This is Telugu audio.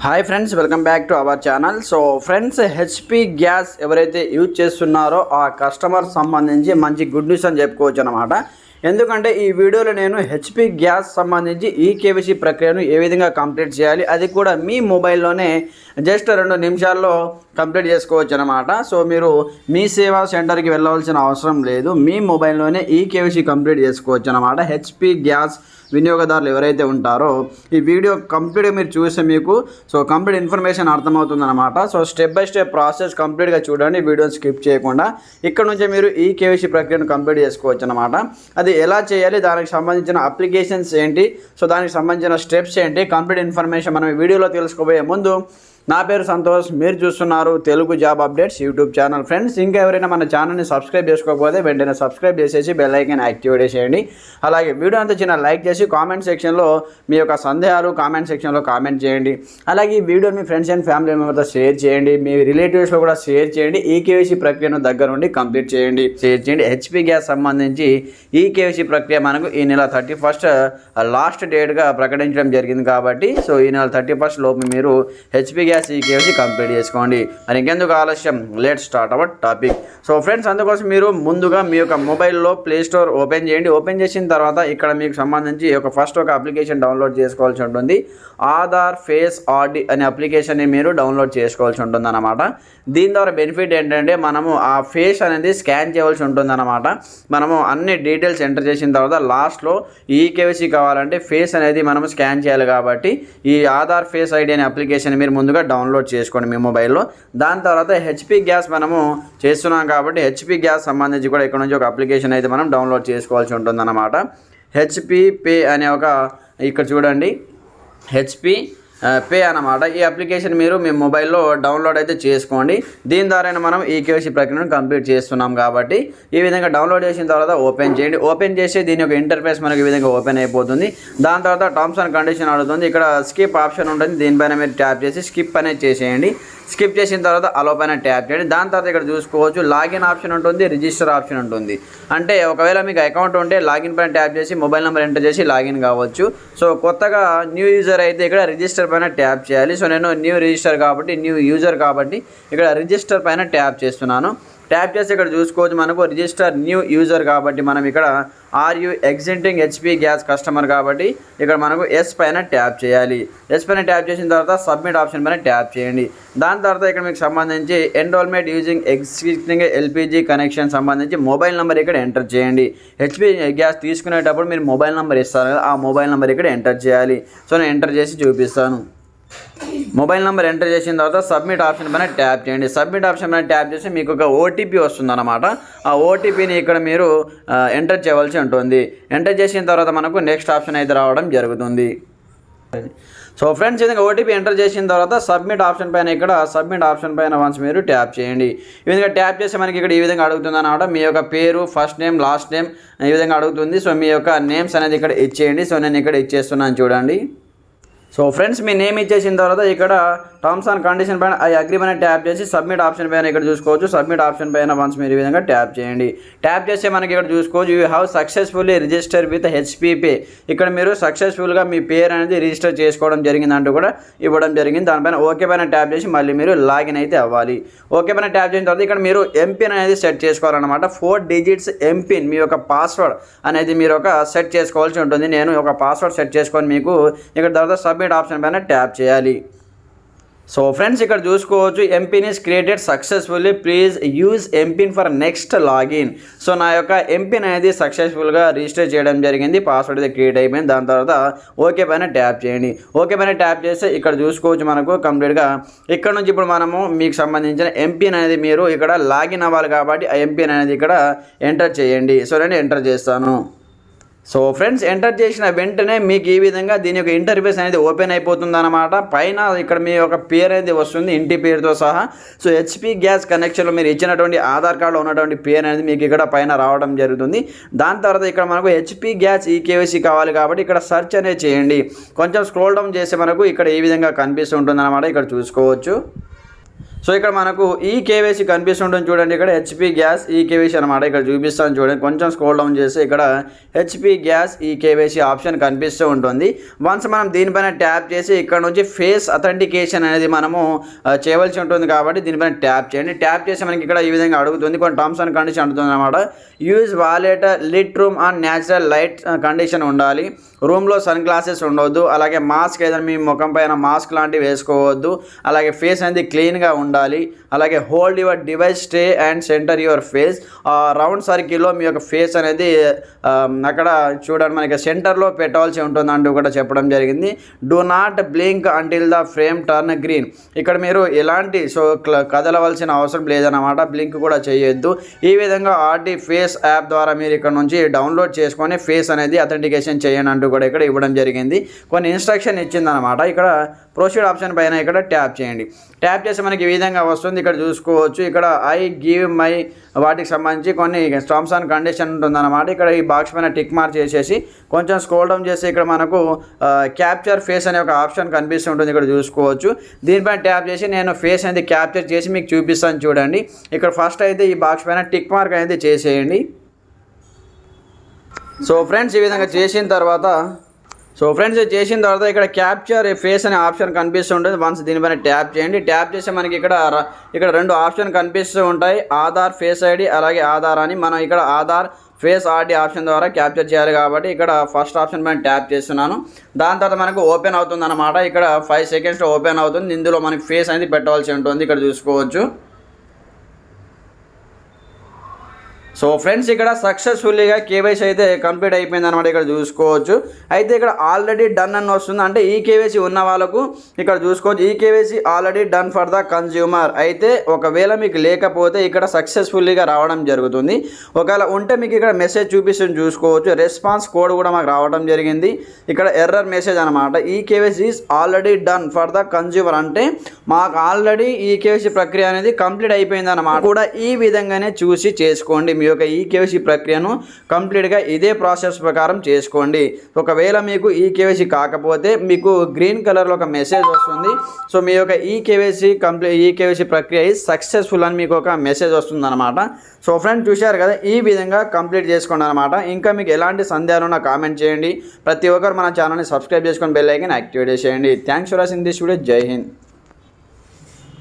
Hi friends, welcome back to our channel. So friends, HP gas ఎవరైతే యూజ్ చేస్తున్నారో ఆ కస్టమర్ సంబంధించి మంచి గుడ్ న్యూస్ అని చెప్పుకోవచ్చు అనమాట. ఎందుకంటే ఈ వీడియోలో నేను హెచ్పి గ్యాస్ సంబంధించి ఈకేవైసీ ప్రక్రియను ఏ విధంగా కంప్లీట్ చేయాలి, అది కూడా మీ మొబైల్లోనే జస్ట్ 2 నిమిషాల్లో కంప్లీట్ చేసుకోవచ్చు అనమాట. సో మీరు మీ సేవా సెంటర్కి వెళ్ళవలసిన అవసరం లేదు, మీ మొబైల్లోనే ఈకేవైసీ కంప్లీట్ చేసుకోవచ్చు అనమాట. హెచ్పి గ్యాస్ వినియోగదారులు ఎవరైతే ఉంటారో ఈ వీడియో కంప్లీట్గా మీరు చూస్తే మీకు కంప్లీట్ ఇన్ఫర్మేషన్ అర్థమవుతుందన్నమాట. So step by step process కంప్లీట్గా చూడండి, వీడియోని స్కిప్ చేయకుండా. ఇక్కడ నుంచే మీరు ఈ కేవైసీ ప్రక్రియను కంప్లీట్ చేసుకోవచ్చు అనమాట. అది ఎలా చేయాలి, దానికి సంబంధించిన అప్లికేషన్స్ ఏంటి, సో దానికి సంబంధించిన స్టెప్స్ ఏంటి, కంప్లీట్ ఇన్ఫర్మేషన్ మనం ఈ వీడియోలో తెలుసుకోబోయే ముందు, నా పేరు సంతోష్, మీరు చూస్తున్నారు Telugu job updates YouTube channel. Friends, ఇంకా ఎవరైనా మన ఛానల్ని సబ్స్క్రైబ్ చేసుకోకపోతే వెంటనే సబ్స్క్రైబ్ చేసేసి బెల్ ఐకాన్ యాక్టివేట్ చేయండి. అలాగే వీడియో అంతా చిన్న లైక్ చేసి కామెంట్ సెక్షన్లో మీ యొక్క సందేహాలు కామెంట్ సెక్షన్లో కామెంట్ చేయండి. అలాగే ఈ వీడియోని మీ ఫ్రెండ్స్ అండ్ ఫ్యామిలీ మెంబర్తో షేర్ చేయండి, మీ రిలేటివ్స్లో కూడా షేర్ చేయండి. ఈకేవైసీ ప్రక్రియను దగ్గర నుండి కంప్లీట్ చేయండి, షేర్ చేయండి. హెచ్పి గ్యాస్ సంబంధించి ఈకేవైసీ ప్రక్రియ మనకు ఈ నెల 31st లాస్ట్ డేట్గా ప్రకటించడం జరిగింది కాబట్టి, సో ఈ నెల 31st లోపు మీరు హెచ్పి గ్యాస్ ఈకేవైసీ కంప్లీట్ చేసుకోండి. మరి ఇంకెందుకు ఆలస్యం, let's start our topic. So friends, అందుకోసం మీరు ముందుగా మీ యొక్క మొబైల్లో ప్లే స్టోర్ ఓపెన్ చేయండి. ఓపెన్ చేసిన తర్వాత ఇక్కడ మీకు సంబంధించి ఫస్ట్ ఒక అప్లికేషన్ డౌన్లోడ్ చేసుకోవాల్సి ఉంటుంది. ఆధార్ ఫేస్ ఆర్డి అనే అప్లికేషన్ని మీరు డౌన్లోడ్ చేసుకోవాల్సి ఉంటుంది అన్నమాట. దీని ద్వారా బెనిఫిట్ ఏంటంటే మనము ఆ ఫేస్ అనేది స్కాన్ చేయవలసి ఉంటుంది అన్నమాట. మనము అన్ని డీటెయిల్స్ ఎంటర్ చేసిన తర్వాత లాస్ట్లో ఈకేవైసీ కావాలంటే ఫేస్ అనేది మనము స్కాన్ చేయాలి. కాబట్టి ఈ ఆధార్ ఫేస్ ఐడి అనే అప్లికేషన్ మీరు ముందుగా డౌన్లోడ్ చేసుకోండి మీ మొబైల్లో. దాని తర్వాత హెచ్పి గ్యాస్ మనము చేస్తున్నాం కాబట్టి హెచ్పి గ్యాస్ సంబంధించి కూడా ఇక్కడ నుంచి ఒక అప్లికేషన్ అయితే మనం డౌన్లోడ్ చేసుకోవాల్సి ఉంటుంది అన్నమాట. హెచ్పి పే అనే ఇక్కడ చూడండి, హెచ్పి పే అన్నమాట. ఈ అప్లికేషన్ మీరు మీ మొబైల్లో డౌన్లోడ్ అయితే చేసుకోండి. దీని ద్వారా మనం ఈకేవైసీ ప్రక్రియను కంప్లీట్ చేస్తున్నాం కాబట్టి ఈ విధంగా డౌన్లోడ్ చేసిన తర్వాత ఓపెన్ చేయండి. ఓపెన్ చేసి దీని యొక్క ఇంటర్ఫేస్ మనకి ఈ విధంగా ఓపెన్ అయిపోతుంది. దాని తర్వాత టర్మ్స్ అండ్ కండిషన్ అడుగుతుంది. ఇక్కడ స్కిప్ ఆప్షన్ ఉంటుంది, దీనిపైన మీరు ట్యాప్ చేసి స్కిప్ అనేది చేసేయండి. స్కిప్ చేసిన తర్వాత అలో పైన ట్యాప్ చేయండి. దాని తర్వాత ఇక్కడ చూసుకోవచ్చు లాగిన్ ఆప్షన్ ఉంటుంది, రిజిస్టర్ ఆప్షన్ ఉంటుంది. అంటే ఒకవేళ మీకు అకౌంట్ ఉంటే లాగిన్ పైన ట్యాప్ చేసి మొబైల్ నెంబర్ ఎంటర్ చేసి లాగిన్ కావచ్చు. సో కొత్తగా న్యూ యూజర్ అయితే ఇక్కడ రిజిస్టర్ పైన ట్యాప్ చేయాలి. సో నేను న్యూ రిజిస్టర్ కాబట్టి, న్యూ యూజర్ కాబట్టి ఇక్కడ రిజిస్టర్ పైన ట్యాప్ చేస్తున్నాను. ట్యాప్ చేసి ఇక్కడ చూసుకోవచ్చు మనకు రిజిస్టర్ న్యూ యూజర్ కాబట్టి మనం ఇక్కడ are you existing HP gas customer కాబట్టి ఇక్కడ మనకు ఎస్ పైన ట్యాప్ చేయాలి. ఎస్ పైన ట్యాప్ చేసిన తర్వాత సబ్మిట్ ఆప్షన్ పైన ట్యాప్ చేయండి. దాని తర్వాత ఇక్కడ మీకు సంబంధించి enrolment using existing LPG connection సంబంధించి మొబైల్ నెంబర్ ఇక్కడ ఎంటర్ చేయండి. హెచ్పి గ్యాస్ తీసుకునేటప్పుడు మీరు మొబైల్ నెంబర్ ఇస్తారు కదా, ఆ మొబైల్ నెంబర్ ఇక్కడ ఎంటర్ చేయాలి. సో నేను ఎంటర్ చేసి చూపిస్తాను. మొబైల్ నెంబర్ ఎంటర్ చేసిన తర్వాత సబ్మిట్ ఆప్షన్ పైన ట్యాప్ చేయండి. సబ్మిట్ ఆప్షన్ పైన ట్యాప్ చేసి మీకు ఒక ఓటీపీ వస్తుందన్నమాట. ఆ ఓటీపీని ఇక్కడ మీరు ఎంటర్ చేయవలసి ఉంటుంది. ఎంటర్ చేసిన తర్వాత మనకు నెక్స్ట్ ఆప్షన్ అయితే రావడం జరుగుతుంది. సో ఫ్రెండ్స్, ఈ విధంగా ఓటీపీ ఎంటర్ చేసిన తర్వాత సబ్మిట్ ఆప్షన్ పైన ఇక్కడ సబ్మిట్ ఆప్షన్ పైన వన్స్ మీరు ట్యాప్ చేయండి. ఈ విధంగా ట్యాప్ చేసి మనకి ఇక్కడ ఈ విధంగా అడుగుతుంది అన్నమాట. మీ యొక్క పేరు, ఫస్ట్ నేమ్, లాస్ట్ నేమ్ ఈ విధంగా అడుగుతుంది. సో మీ యొక్క నేమ్స్ అనేది ఇక్కడ ఇచ్చేయండి. సో నేను ఇక్కడ ఇచ్చేస్తున్నాను చూడండి. సో ఫ్రెండ్స్, మీ నేమ్ ఇచ్చేసిన తర్వాత ఇక్కడ టర్మ్స్ అండ్ కండిషన్ పైన ఐ అగ్రీ పైన ట్యాప్ చేసి సబ్మిట్ ఆప్షన్ పైన ఇక్కడ చూసుకోవచ్చు. సబ్మిట్ ఆప్షన్ పైన వన్స్ మీరు ఈ విధంగా ట్యాప్ చేయండి. ట్యాప్ చేస్తే మనకి ఇక్కడ చూసుకోవచ్చు you have successfully register with HP pay. ఇక్కడ మీరు సక్సెస్ఫుల్గా మీ పేరు అనేది రిజిస్టర్ చేసుకోవడం జరిగింది అంటూ కూడా ఇవ్వడం జరిగింది. దానిపైన ఓకే పైన ట్యాప్ చేసి మళ్ళీ మీరు లాగిన్ అయితే అవ్వాలి. ఓకే పైన ట్యాప్ చేసిన తర్వాత ఇక్కడ మీరు ఎంపిన్ అనేది సెట్ చేసుకోవాలన్నమాట. 4 digits ఎంపిన్, మీ యొక్క పాస్వర్డ్ అనేది మీరు సెట్ చేసుకోవాల్సి ఉంటుంది. నేను ఒక పాస్వర్డ్ సెట్ చేసుకొని మీకు ఇక్కడ తర్వాత సబ్మిట్ ఆప్షన్ పైన ట్యాప్ చేయాలి. సో ఫ్రెండ్స్, ఇక్కడ చూసుకోవచ్చు MPIN is created successfully, please use MPIN for next login. So నా యొక్క ఎంపిన్ అనేది సక్సెస్ఫుల్గా రిజిస్టర్ చేయడం జరిగింది, పాస్వర్డ్ అయితే క్రియేట్ అయిపోయింది. దాని తర్వాత ఓకే పైన ట్యాప్ చేయండి. ఓకే పైన ట్యాప్ చేస్తే ఇక్కడ చూసుకోవచ్చు మనకు కంప్లీట్గా ఇక్కడ నుంచి ఇప్పుడు మనము మీకు సంబంధించిన ఎంపిన్ అనేది మీరు ఇక్కడ లాగిన్ అవ్వాలి కాబట్టి ఆ ఎంపిన్ అనేది ఇక్కడ ఎంటర్ చేయండి. సో నేను ఎంటర్ చేస్తాను. సో ఫ్రెండ్స్, ఎంటర్ చేసిన వెంటనే మీకు ఈ విధంగా దీని యొక్క ఇంటర్ఫేస్ అనేది ఓపెన్ అయిపోతుంది అన్నమాట. పైన ఇక్కడ మీ యొక్క పేరు అనేది వస్తుంది, ఇంటి పేరుతో సహా. సో హెచ్పి గ్యాస్ కనెక్షన్లో మీరు ఇచ్చినటువంటి ఆధార్ కార్డులో ఉన్నటువంటి పేరు అనేది మీకు ఇక్కడ పైన రావడం జరుగుతుంది. దాని తర్వాత ఇక్కడ మనకు హెచ్పి గ్యాస్ ఈకేవైసీ కావాలి కాబట్టి ఇక్కడ సెర్చ్ అనేది చేయండి. కొంచెం స్క్రోల్ డౌన్ చేస్తే మనకు ఇక్కడ ఈ విధంగా కనిపిస్తుంటుంది అన్నమాట. ఇక్కడ చూసుకోవచ్చు. సో ఇక్కడ మనకు ఈ కేవైసీ కనిపిస్తుంటుంది చూడండి, ఇక్కడ హెచ్పి గ్యాస్ ఈ కేవైసీ అనమాట. ఇక్కడ చూపిస్తాను చూడండి, కొంచెం స్క్రోల్ డౌన్ చేస్తే ఇక్కడ హెచ్పి గ్యాస్ ఈ కేవైసీ ఆప్షన్ కనిపిస్తూ ఉంటుంది. వన్స్ మనం దీనిపైన ట్యాప్ చేసి ఇక్కడ నుంచి ఫేస్ అథెంటికేషన్ అనేది మనము చేయవలసి ఉంటుంది కాబట్టి దీనిపైన ట్యాప్ చేయండి. ట్యాప్ చేసి మనకి ఇక్కడ ఈ విధంగా అడుగుతుంది, కొన్ని టర్మ్స్ అండ్ కండిషన్ అడుగుతుంది అనమాట. Use well lit room and natural light condition ఉండాలి, రూమ్లో సన్ గ్లాసెస్ ఉండవద్దు, అలాగే మాస్క్ ఏదైనా మీ ముఖం పైన మాస్క్ లాంటివి వేసుకోవద్దు, అలాగే ఫేస్ అనేది క్లీన్గా ఉండాలి, అలాగే hold your device stay and centre your face. Round సర్కిల్లో మీ యొక్క ఫేస్ అనేది అక్కడ చూడండి మనకి సెంటర్లో పెట్టవలసి ఉంటుంది అంటూ కూడా చెప్పడం జరిగింది. Do not blink until the frame turn green. ఇక్కడ మీరు ఎలాంటి కదలవలసిన అవసరం లేదన్నమాట, బ్లింక్ కూడా చేయొద్దు. ఈ విధంగా ఆర్డి ఫేస్ యాప్ ద్వారా మీరు ఇక్కడ నుంచి డౌన్లోడ్ చేసుకొని ఫేస్ అనేది అథెంటికేషన్ చేయండి అంటూ కూడా ఇక్కడ ఇవ్వడం జరిగింది. కొన్ని ఇన్స్ట్రక్షన్ ఇచ్చిందనమాట. ఇక్కడ ప్రొసీడ్ ఆప్షన్ పైన ఇక్కడ ట్యాప్ చేయండి. ట్యాప్ చేసి మనకి ఈ విధంగా వస్తుంది, ఇక్కడ చూసుకోవచ్చు. ఇక్కడ ఐ గివ్ మై వాటికి సంబంధించి కొన్ని టర్మ్స్ అండ్ కండిషన్ ఉంటుందన్నమాట. ఇక్కడ ఈ బాక్స్ పైన టిక్ మార్క్ చేసేసి కొంచెం స్క్రోల్ డౌన్ చేసి ఇక్కడ మనకు క్యాప్చర్ ఫేస్ అనే ఒక ఆప్షన్ కనిపిస్తుంటుంది, ఇక్కడ చూసుకోవచ్చు. దీనిపైన ట్యాప్ చేసి నేను ఫేస్ అనేది క్యాప్చర్ చేసి మీకు చూపిస్తాను చూడండి. ఇక్కడ ఫస్ట్ అయితే ఈ బాక్స్ పైన టిక్ మార్క్ అనేది చేసేయండి. సో ఫ్రెండ్స్ ఈ విధంగా చేసిన తర్వాత ఇక్కడ క్యాప్చర్ ఫేస్ అనే ఆప్షన్ కనిపిస్తుంటుంది. వన్స్ దీనిపైన ట్యాప్ చేయండి. ట్యాప్ చేసి మనకి ఇక్కడ రెండు ఆప్షన్ కనిపిస్తూ ఉంటాయి, ఆధార్ ఫేస్ ఐడి అలాగే ఆధార్ అని. మనం ఇక్కడ ఆధార్ ఫేస్ ఆర్డి ఆప్షన్ ద్వారా క్యాప్చర్ చేయాలి కాబట్టి ఇక్కడ ఫస్ట్ ఆప్షన్ పైన ట్యాప్ చేస్తున్నాను. దాని తర్వాత మనకు ఓపెన్ అవుతుంది అనమాట. ఇక్కడ 5 సెకండ్స్లో ఓపెన్ అవుతుంది. ఇందులో మనకి ఫేస్ అనేది పెట్టవలసి ఉంటుంది, ఇక్కడ చూసుకోవచ్చు. సో ఫ్రెండ్స్ ఇక్కడ సక్సెస్ఫుల్లీగా కేవైసీ అయితే కంప్లీట్ అయిపోయింది అనమాట, ఇక్కడ చూసుకోవచ్చు. అయితే ఇక్కడ ఆల్రెడీ డన్ అని వస్తుంది, అంటే ఈ కేవైసీ ఉన్న వాళ్ళకు ఇక్కడ చూసుకోవచ్చు ఈ KYC already done for the consumer. అయితే ఒకవేళ మీకు లేకపోతే ఇక్కడ సక్సెస్ఫుల్లీగా రావడం జరుగుతుంది. ఒకవేళ ఉంటే మీకు ఇక్కడ మెసేజ్ చూపిస్తుంది చూసుకోవచ్చు. రెస్పాన్స్ కోడ్ కూడా మాకు రావడం జరిగింది. ఇక్కడ ఎర్రర్ మెసేజ్ అనమాట, ఈ KYC is already done for the consumer, అంటే మాకు ఆల్రెడీ ఈ కేవైసీ ప్రక్రియ అనేది కంప్లీట్ అయిపోయింది అనమాట. కూడా ఈ విధంగానే చూసి చేసుకోండి. మీ యొక్క ఈ కేవైసీ ప్రక్రియను కంప్లీట్గా ఇదే ప్రాసెస్ ప్రకారం చేసుకోండి. ఒకవేళ మీకు ఈ కేవైసీ కాకపోతే మీకు గ్రీన్ కలర్లో ఒక మెసేజ్ వస్తుంది. సో మీ యొక్క ఈ కేవైసీ ప్రక్రియ సక్సెస్ఫుల్ అని మీకు ఒక మెసేజ్ వస్తుంది అనమాట. సో ఫ్రెండ్స్ చూశారు కదా, ఈ విధంగా కంప్లీట్ చేసుకోండి అనమాట. ఇంకా మీకు ఎలాంటి సందేహాలు ఉన్నా కామెంట్ చేయండి. ప్రతి ఒక్కరు మన ఛానల్ని సబ్స్క్రైబ్ చేసుకొని బెల్ ఐకాన్ యాక్టివేట్ చేయండి. Thanks for watching this video. జై హింద్.